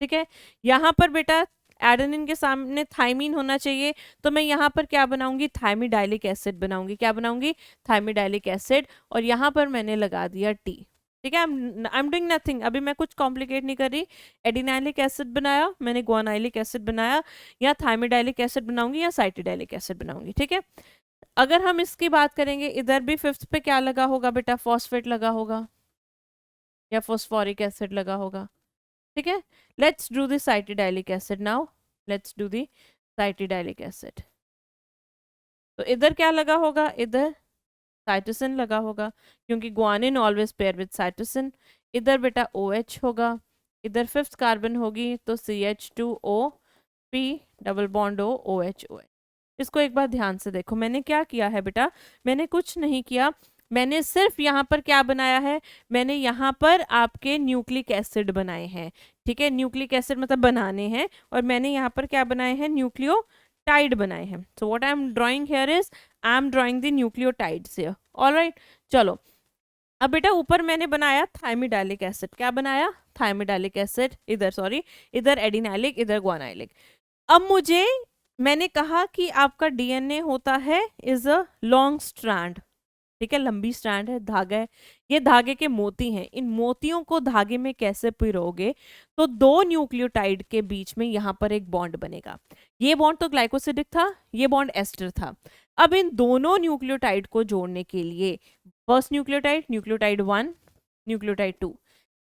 ठीक है, यहाँ पर बेटा एडेनिन के सामने थाइमीन होना चाहिए, तो मैं यहाँ पर क्या बनाऊंगी, थाइमिडाइलिक एसिड बनाऊंगी। क्या बनाऊंगी, थाइमिडाइलिक एसिड, और यहाँ पर मैंने लगा दिया T। ठीक है, आई एम डूइंग नथिंग, अभी मैं कुछ कॉम्प्लिकेट नहीं कर रही। एडिनाइलिक एसिड बनाया मैंने, गुआनाइलिक एसिड बनाया, या थाइमिडाइलिक एसिड बनाऊंगी या साइटिडाइलिक एसिड बनाऊंगी। ठीक है, अगर हम इसकी बात करेंगे, इधर भी फिफ्थ पे क्या लगा होगा बेटा, फॉस्फेट लगा होगा या फॉस्फोरिक एसिड लगा होगा। ठीक है, let's do the cytidylic acid now, let's do the cytidylic acid. तो इधर क्या लगा होगा, इधर साइटोसिन लगा होगा, क्योंकि guanine always pair with cytosine. इधर बेटा OH होगा, इधर फिफ्थ कार्बन होगी तो CH2O P double bond O OH OH। इसको एक बार ध्यान से देखो, मैंने क्या किया है बेटा, मैंने कुछ नहीं किया, मैंने सिर्फ यहाँ पर क्या बनाया है, मैंने यहाँ पर आपके न्यूक्लिक एसिड बनाए हैं। ठीक है, न्यूक्लिक एसिड मतलब बनाने हैं, और मैंने यहाँ पर क्या बनाए हैं, न्यूक्लियोटाइड बनाए हैं। So what I am drawing here is I am drawing the nucleotides here. Alright, चलो अब बेटा ऊपर मैंने बनाया थायमिडालिक एसिड, क्या बनाया, थायमिडालिक एसिड, इधर सॉरी, इधर एडिनाइलिक, इधर ग्वानाइलिक। अब मुझे, मैंने कहा कि आपका डीएनए होता है इज अ लॉन्ग स्ट्रैंड, ठीक है, लंबी स्ट्रैंड है, धागा है, ये धागे के मोती हैं, इन मोतियों को धागे में कैसे पिरोगे, तो दो न्यूक्लियोटाइड के बीच में यहाँ पर एक बॉन्ड बनेगा। ये बॉन्ड तो ग्लाइकोसिडिक था, ये बॉन्ड एस्टर था। अब इन दोनों न्यूक्लियोटाइड को जोड़ने के लिए फर्स्ट न्यूक्लियोटाइड, न्यूक्लियोटाइड 1, न्यूक्लियोटाइड 2,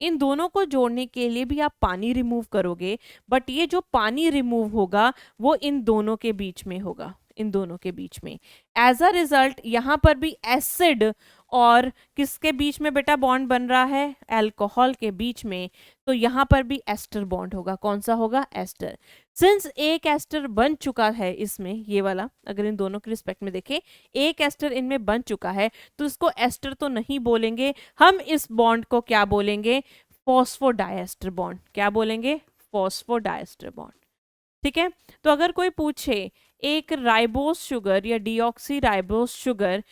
इन दोनों को जोड़ने के लिए भी आप पानी रिमूव करोगे, बट ये जो पानी रिमूव होगा वो इन दोनों के बीच में होगा, इन दोनों के बीच में। एज अ रिजल्ट यहाँ पर भी एसिड और किसके बीच में बेटा बॉन्ड बन रहा है, अल्कोहल के बीच में, तो यहाँ पर भी एस्टर बॉन्ड होगा। कौन सा होगा, एस्टर। सिंस एक एस्टर बन चुका है इसमें, ये वाला अगर इन दोनों के रिस्पेक्ट में देखें, एक एस्टर इनमें बन चुका है, तो इसको एस्टर तो नहीं बोलेंगे हम, इस बॉन्ड को क्या बोलेंगे, फॉस्फोडाइएस्टर बॉन्ड। क्या बोलेंगे, फॉस्फोडाइएस्टर बॉन्ड। ठीक है, तो अगर कोई पूछे एक राइबोस शुगर या डीऑक्सी राइबोस शुगर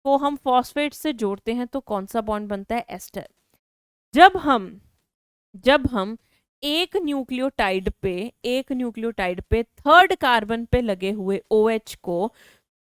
को हम फॉस्फेट से जोड़ते हैं तो कौन सा बॉन्ड बनता है, एस्टर। जब हम एक न्यूक्लियोटाइड पे थर्ड कार्बन पे लगे हुए OH को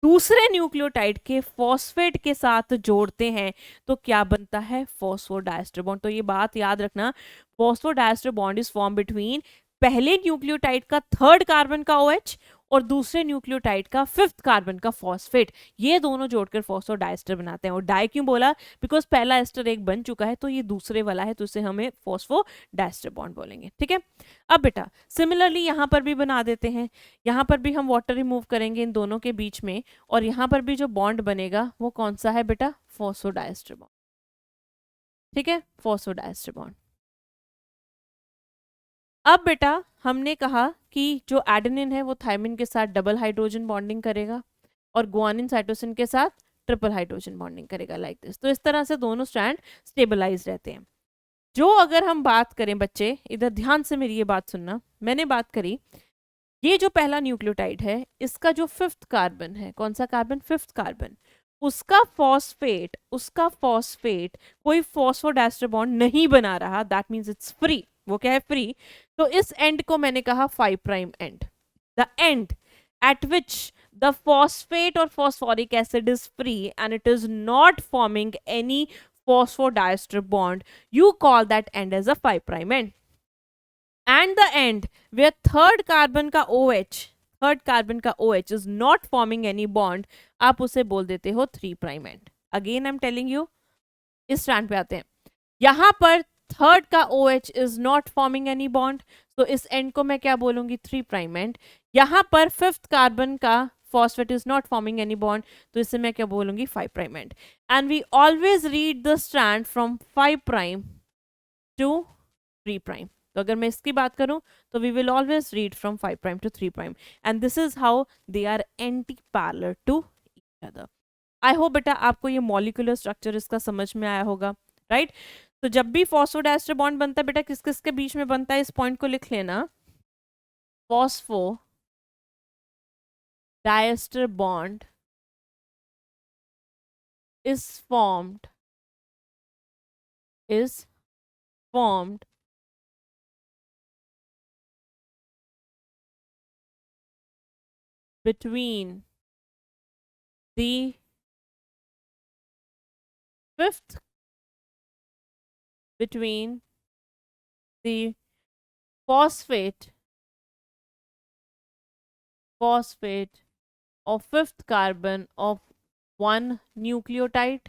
दूसरे न्यूक्लियोटाइड के फॉस्फेट के साथ जोड़ते हैं तो क्या बनता है, फॉस्फोडाइएस्टर बॉन्ड। तो ये बात याद रखना, phosphodiester bond is form between पहले न्यूक्लियोटाइड का थर्ड कार्बन का OH और दूसरे न्यूक्लियोटाइड का फिफ्थ कार्बन का फॉस्फेट, ये दोनों जोड़कर फॉस्फोडाइएस्टर बनाते हैं। और डाई क्यों बोला, बिकॉज पहला एस्टर एक बन चुका है तो ये दूसरे वाला है, तो इसे हमें फॉस्फोडाइएस्टर बॉन्ड बोलेंगे। ठीक है, अब बेटा सिमिलरली यहाँ पर भी बना देते हैं, यहाँ पर भी हम वाटर रिमूव करेंगे इन दोनों के बीच में, और यहाँ पर भी जो बॉन्ड बनेगा वो कौन सा है बेटा, फॉस्फोडाइएस्टर बॉन्ड। ठीक है, फॉस्फोडाइएस्टर बॉन्ड। अब बेटा हमने कहा कि जो एडेनिन है वो थायमिन के साथ डबल हाइड्रोजन बॉन्डिंग करेगा और गुआनिन साइटोसिन के साथ ट्रिपल हाइड्रोजन बॉन्डिंग करेगा, लाइक दिस। तो इस तरह से दोनों स्ट्रैंड स्टेबलाइज रहते हैं। जो अगर हम बात करें बच्चे, इधर ध्यान से मेरी ये बात सुनना, मैंने बात करी ये जो पहला न्यूक्लियोटाइड है इसका जो फिफ्थ कार्बन है, कौन सा कार्बन, फिफ्थ कार्बन, उसका फॉस्फेट कोई फॉस्फोडाइएस्टर बॉन्ड नहीं बना रहा, दैट मींस इट्स फ्री। वो क्या है, फ्री। तो इस एंड को मैंने कहा 5 prime and, the end at which the phosphate or phosphoric acid is free and it is not forming any phosphodiester bond, you call that end as a 5 prime end. And the end where third carbon का OH is not forming any bond, आप उसे बोल देते हो 3 prime end. Again I'm telling you, इस strand पे आते हैं, यहाँ पर थर्ड का OH is not forming any bond, तो इस एंड को मैं क्या बोलूंगी, 3 प्राइम एंड। यहाँ पर फिफ्थ कार्बन का phosphate is not forming any bond, तो इसे मैं क्या बोलूंगी, 5 prime end. And we always read the strand from 5 prime to 3 prime. तो अगर मैं इसकी बात करूं तो we will always read from 5 prime to 3 prime, and this is how they are anti parallel to each other. I hope बेटा आपको ये मॉलिक्यूलर स्ट्रक्चर इसका समझ में आया होगा, राइट। तो जब भी फॉस्फोडाइएस्टर बॉन्ड बनता है बेटा, किस किस के बीच में बनता है, इस पॉइंट को लिख लेना, phosphodiester bond is formed between the fifth phosphate of fifth carbon of one nucleotide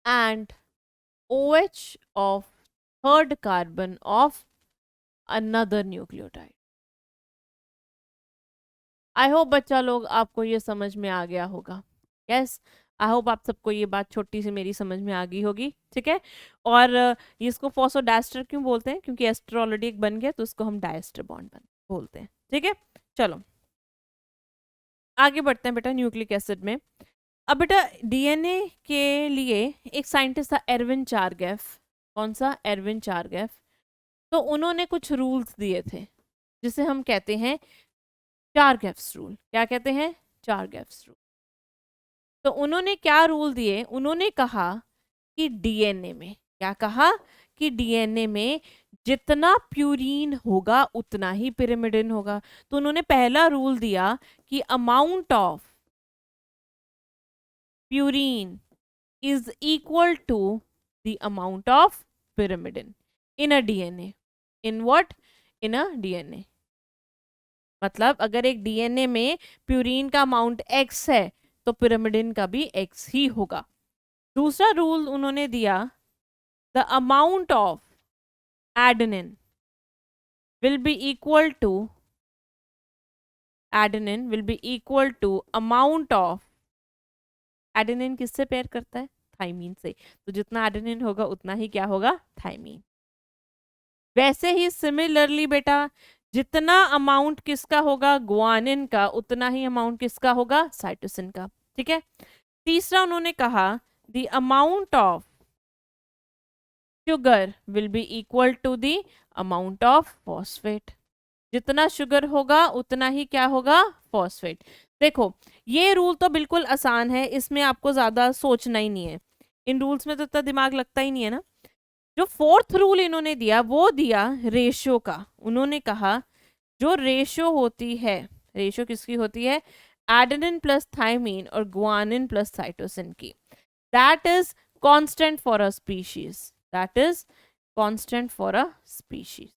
and OH of third carbon of another nucleotide. I hope बच्चा लोग आपको ये समझ में आ गया होगा। यस, आई होप आप सबको ये बात छोटी सी मेरी समझ में आ गई होगी। ठीक है, और इसको फॉस्फोडाइएस्टर क्यों बोलते हैं, क्योंकि एस्टर ऑलरेडी एक बन गया तो इसको हम डाइएस्टर बॉन्ड बोलते हैं। ठीक है, चलो आगे बढ़ते हैं बेटा न्यूक्लिक एसिड में। अब बेटा डीएनए के लिए एक साइंटिस्ट था एरविन चारगैफ। कौन सा, एरविन चारगैफ। तो उन्होंने कुछ रूल्स दिए थे जिसे हम कहते हैं चारगैफ्स रूल। क्या कहते हैं, चारगैफ्स रूल। तो उन्होंने क्या रूल दिए, उन्होंने कहा कि डीएनए में, क्या कहा कि डीएनए में जितना प्यूरीन होगा उतना ही पिरिमिडिन होगा। तो उन्होंने पहला रूल दिया कि amount of purine is equal to the amount of pyrimidine in a DNA. In what? In a DNA. मतलब अगर एक डीएनए में प्यूरीन का अमाउंट x है तो पिरामिडिन का भी x ही होगा। दूसरा रूल उन्होंने दिया, the amount of adenine will be equal to, adenine will be equal to amount of, adenine किससे पेयर करता है? थाइमीन से। तो जितना एडेनिन होगा उतना ही क्या होगा? थाइमीन। वैसे ही सिमिलरली बेटा जितना अमाउंट किसका होगा? ग्वानिन का, उतना ही अमाउंट किसका होगा? साइटोसिन का। ठीक है। तीसरा उन्होंने कहा the amount of sugar will be equal to the amount of phosphate. जितना शुगर होगा उतना ही क्या होगा? फॉस्फेट। देखो ये रूल तो बिल्कुल आसान है, इसमें आपको ज्यादा सोचना ही नहीं है, इन रूल्स में तो इतना दिमाग लगता ही नहीं है ना। जो फोर्थ रूल इन्होंने दिया वो दिया रेशियो का। उन्होंने कहा जो रेशियो होती है, रेशियो किसकी होती है? एडेनिन प्लस थाइमीन और ग्वानिन प्लस साइटोसिन की, that is constant for a species, that is constant for a species.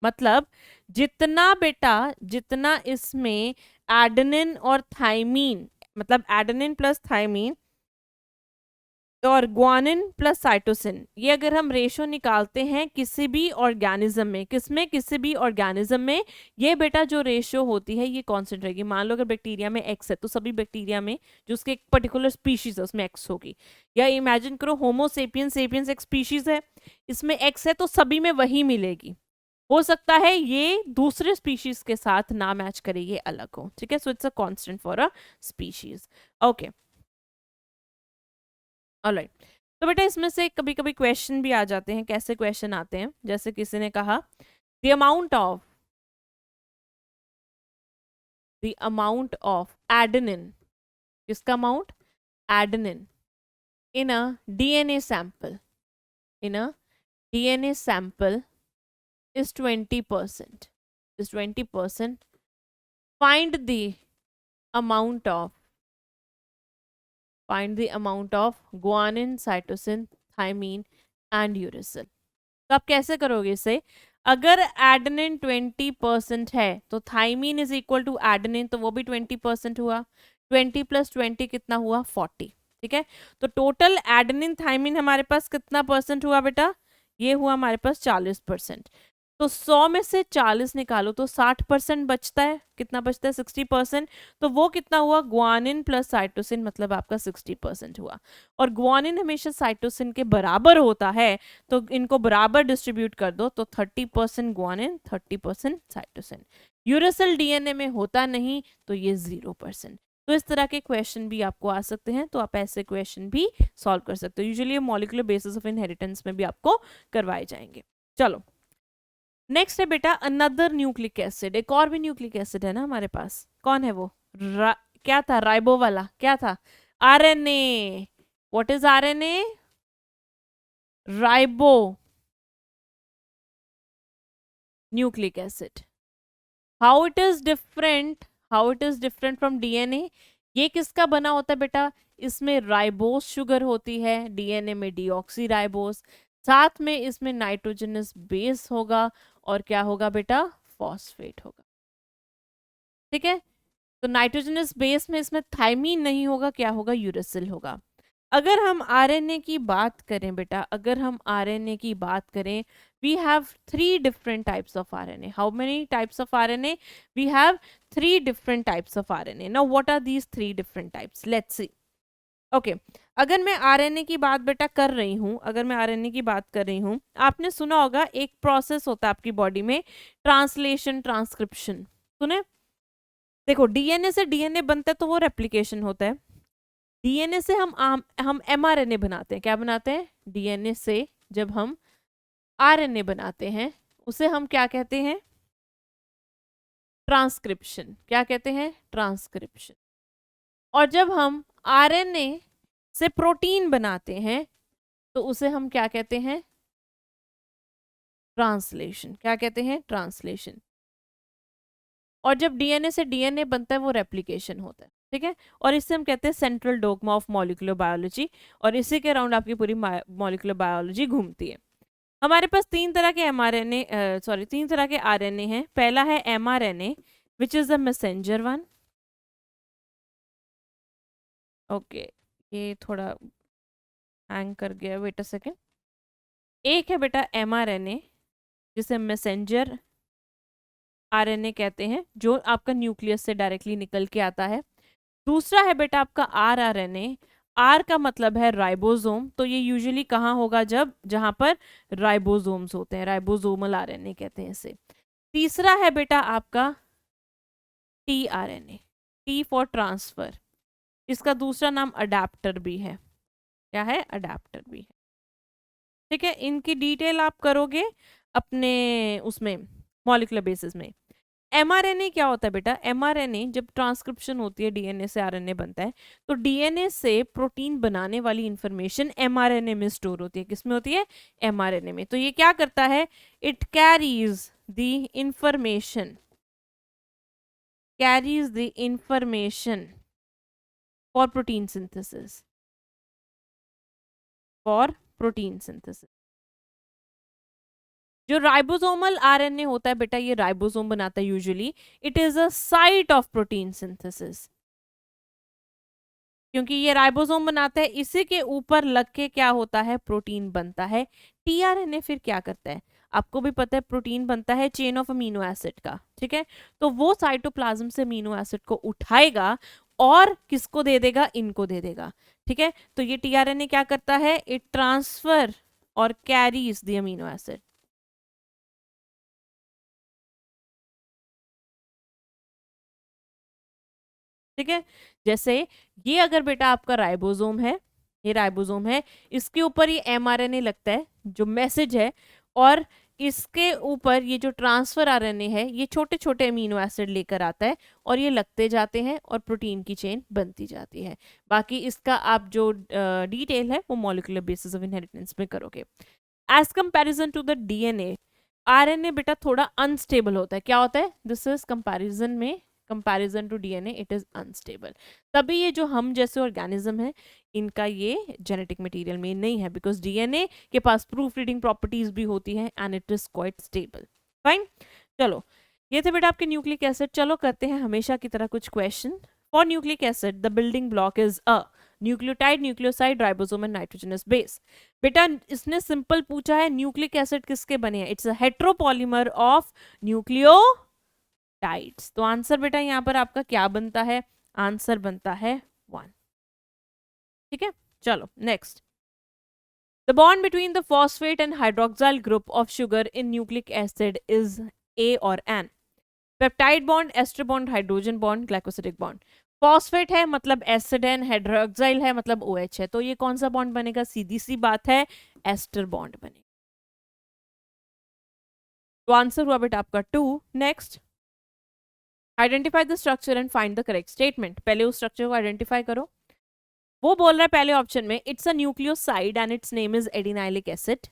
मतलब जितना बेटा, जितना इसमें एडेनिन और थाइमीन, मतलब एडेनिन प्लस थाइमीन और ग्वानिन प्लस साइटोसिन, ये अगर हम रेशो निकालते हैं किसी भी ऑर्गेनिज्म में, किसमें? किसी भी ऑर्गेनिज्म में, ये बेटा जो रेशियो होती है ये कांस्टेंट रहेगी। मान लो अगर बैक्टीरिया में एक्स है तो सभी बैक्टीरिया में जो उसके एक पर्टिकुलर स्पीशीज है उसमें एक्स होगी। या इमेजिन करो होमो सेपियंस, सेपियंस एक स्पीशीज है, इसमें एक्स है तो सभी में वही मिलेगी। हो सकता है ये दूसरे स्पीशीज के साथ ना मैच करे, ये अलग हो। ठीक है, so it's a constant for a species. Okay, alright. तो बेटा इसमें से कभी कभी क्वेश्चन भी आ जाते हैं। कैसे क्वेश्चन आते हैं? जैसे किसी ने कहा द अमाउंट ऑफ एडेनिन, किसका amount? Adenine in a DNA sample, in a DNA sample is 20%, is 20%. Find the amount of, find the amount of guanine, cytosine, thymine and uracil. तो आप कैसे करोगे इसे? अगर एडेनिन 20% है तो thymine is equal to adenine, तो वो भी 20% हुआ। 20 प्लस 20 कितना हुआ? 40। ठीक है, तो टोटल एडेनिन थाइमीन हमारे पास कितना परसेंट हुआ बेटा? ये हुआ हमारे पास 40%। तो 100 में से 40 निकालो तो 60% बचता है। कितना बचता है? 60%। तो वो कितना हुआ? ग्वानिन प्लस साइटोसिन, मतलब आपका 60% हुआ। और ग्वानिन हमेशा साइटोसिन के बराबर होता है, तो इनको बराबर डिस्ट्रीब्यूट कर दो, तो 30% ग्वानिन 30% साइटोसिन। यूरेसिल डीएनए में होता नहीं तो ये 0%। तो इस तरह के क्वेश्चन भी आपको आ सकते हैं, तो आप ऐसे क्वेश्चन भी सॉल्व कर सकते हो। Usually molecular basis of inheritance में भी आपको करवाए जाएंगे। चलो नेक्स्ट है बेटा अनदर न्यूक्लिक एसिड। एक और भी न्यूक्लिक एसिड है ना हमारे पास, कौन है वो? क्या था? राइबो वाला। क्या था? RNA. What is RNA? Ribo nucleic acid. How it is different, how it is different from DNA? ये किसका बना होता है बेटा? इसमें राइबोस शुगर होती है, डीएनए में डीऑक्सी राइबोस, साथ में इसमें नाइट्रोजनस बेस होगा और क्या होगा बेटा? फॉस्फेट होगा। ठीक है, तो नाइट्रोजनस बेस में इसमें थाइमीन नहीं होगा, क्या होगा? यूरेसिल होगा। अगर हम आरएनए की बात करें बेटा, अगर हम आरएनए की बात करें, we have 3 different types of RNA. How many types of RNA? We have 3 different types of RNA. Now what are these 3 different types? Let's see. Okay, अगर मैं आरएनए की बात बेटा कर रही हूँ, अगर मैं आरएनए की बात कर रही हूँ, आपने सुना होगा एक प्रोसेस होता है आपकी बॉडी में, ट्रांसलेशन, ट्रांसक्रिप्शन। सुने? देखो डीएनए से डीएनए बनता है तो वो रेप्लिकेशन होता है। डीएनए से हम एमआरएनए बनाते हैं। क्या बनाते हैं? डीएनए से जब हम आरएनए बनाते हैं उसे हम क्या कहते हैं? ट्रांसक्रिप्शन। क्या कहते हैं? ट्रांसक्रिप्शन। और जब हम आरएनए से प्रोटीन बनाते हैं तो उसे हम क्या कहते हैं? ट्रांसलेशन। क्या कहते हैं? ट्रांसलेशन। और जब डीएनए से डीएनए बनता है वो रेप्लिकेशन होता है, ठीक है। और इससे हम कहते हैं central dogma of molecular biology, और इसी के अराउंड आपकी पूरी मॉलिक्यूलर बायोलॉजी घूमती है। हमारे पास तीन तरह के तीन तरह के आरएनए हैं। पहला है mRNA which is the messenger one. Okay, ये थोड़ा हैंग कर गया, वेट अ सेकेंड। एक है बेटा एमआरएनए जिसे मैसेंजर आरएनए कहते हैं, जो आपका न्यूक्लियस से डायरेक्टली निकल के आता है। दूसरा है बेटा आपका आरआरएनए। आर का मतलब है राइबोसोम, तो ये यूजुअली कहाँ होगा? जहां पर राइबोसोम्स होते हैं, राइबोसोमल आरएनए कहते हैं इसे। तीसरा है बेटा आपका टीआरएनए, टी फॉर ट्रांसफर। इसका दूसरा नाम अडेप्टर भी है। क्या है? अडेप्टर भी है, ठीक है। इनकी डिटेल आप करोगे अपने उसमें मॉलिक्यूलर बेसिस में। एमआरएनए क्या होता है बेटा? एमआरएनए जब ट्रांसक्रिप्शन होती है, डीएनए से आरएनए बनता है, तो डीएनए से प्रोटीन बनाने वाली इंफॉर्मेशन एमआरएनए में स्टोर होती है। किसमें होती है? एमआरएनए में। तो ये क्या करता है? It carries the information for protein synthesis, जो राइबोसोमल आरएनए होता है बेटा, ये राइबोसोम बनाता है usually. It is a site of protein synthesis, क्योंकि ये राइबोसोम बनाता है, इसी के ऊपर लग के क्या होता है? प्रोटीन बनता है। टीआरएनए फिर क्या करता है? आपको भी पता है प्रोटीन बनता है चेन ऑफ अमीनो एसिड का, ठीक है। तो वो साइटोप्लाज्म से अमीनो एसिड को उठाएगा और किसको दे देगा? इनको दे देगा, ठीक है। तो ये टीआरएनए क्या करता है? इट ट्रांसफर और कैरीज द अमीनो एसिड, ठीक है। जैसे ये अगर बेटा आपका राइबोसोम है, ये राइबोसोम है, इसके ऊपर ये एमआरएनए लगता है जो मैसेज है, और इसके ऊपर ये जो ट्रांसफर आरएनए है ये छोटे छोटे अमीनो एसिड लेकर आता है और ये लगते जाते हैं और प्रोटीन की चेन बनती जाती है। बाकी इसका आप जो डिटेल है वो मॉलिक्यूलर बेसिस ऑफ इनहेरिटेंस में करोगे। As comparison to the DNA, RNA बेटा थोड़ा अनस्टेबल होता है। क्या होता है? This is comparison to DNA it is unstable. तभी ये जो हम जैसे ऑर्गेनिज्म है इनका ये जेनेटिक मटेरियल में नहीं है, बिकॉज डीएनए के पास प्रूफ रीडिंग प्रॉपर्टीज भी होती हैं and it is quite stable. Fine, चलो ये थे बेटा आपके न्यूक्लिक एसिड। चलो करते हैं हमेशा की तरह कुछ question. For nucleic acid the building block is a nucleotide, nucleoside, ribosome and nitrogenous base. बेटा इसने सिंपल पूछा है न्यूक्लिक एसिड किसके बने हैं? It's a heteropolymer of nucleotides. तो आंसर बेटा यहाँ पर आपका क्या बनता है? आंसर बनता है 1, ठीक है। चलो next, the bond between the phosphate and hydroxyl group of sugar in nucleic acid is a or an. Peptide bond, ester bond, hydrogen bond, glycosidic bond. Phosphate है मतलब एसिड है, हाइड्रोक्साइल है मतलब OH है, तो ये कौन सा बॉन्ड बनेगा? सीधी सी बात है, एस्टर बॉन्ड बनेगा। तो आंसर हुआ बेटा आपका 2। Next, identify the structure and find the correct statement. पहले उस स्ट्रक्चर को आइडेंटिफाई करो। वो बोल रहा है पहले ऑप्शन में it's a nucleoside and it's name is adenylic acid.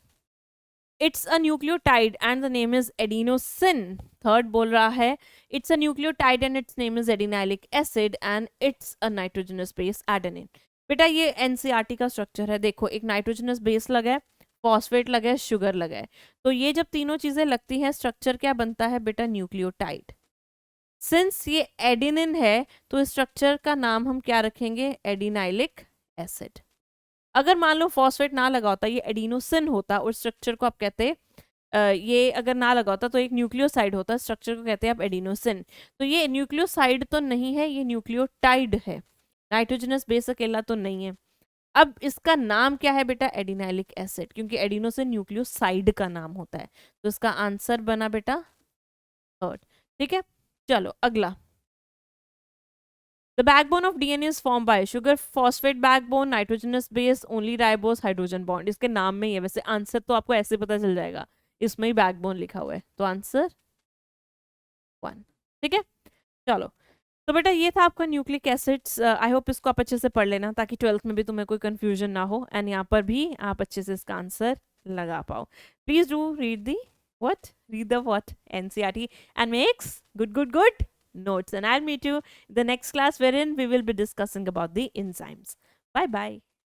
It's a nucleotide and the name is adenosine. Third बोल रहा है it's a nucleotide and it's name is adenylic acid and it's a nitrogenous base adenine. बेटा ये NCERT का structure है। देखो एक nitrogenous base लगा है, फॉस्फेट लगा है, शुगर लगा है, तो ये जब तीनों चीजें लगती हैं स्ट्रक्चर क्या बनता है बेटा? न्यूक्लियोटाइड। सिंस ये एडिनिन है तो इस स्ट्रक्चर का नाम हम क्या रखेंगे? Adenylic acid. अगर मान लो फॉस्फेट ना लगा होता, ये एडिनोसिन होता, और स्ट्रक्चर को आप कहते ये अगर ना लगा होता तो एक न्यूक्लियोसाइड होता, स्ट्रक्चर को कहते हैं आप एडिनोसिन। तो ये न्यूक्लियोसाइड तो नहीं है, ये न्यूक्लियोटाइड है, नाइट्रोजनस बेस अकेला तो नहीं है। अब इसका नाम क्या है बेटा? एडिनाइलिक एसिड, क्योंकि एडिनोसिन न्यूक्लियोसाइड का नाम होता है। तो इसका आंसर बना बेटा 3rd, ठीक है। चलो अगला, the backbone of DNA is formed by sugar phosphate backbone, nitrogenous base, only ribose, hydrogen bond। इसके नाम में ही है, वैसे आंसर तो आपको ऐसे पता चल जाएगा, इसमें ही बैकबोन लिखा हुआ है। तो आंसर 1। ठीक है, चलो। तो बेटा ये था आपका न्यूक्लिक एसिड्स। आई होप इसको आप अच्छे से पढ़ लेना ताकि 12th में भी तुम्हें कोई कंफ्यूजन ना हो, एंड यहाँ पर भी आप अच्छे से इसका आंसर लगा पाओ। Please do read the read the what NCERT and makes good notes, and I'll meet you in the next class wherein we will be discussing about the enzymes. Bye bye.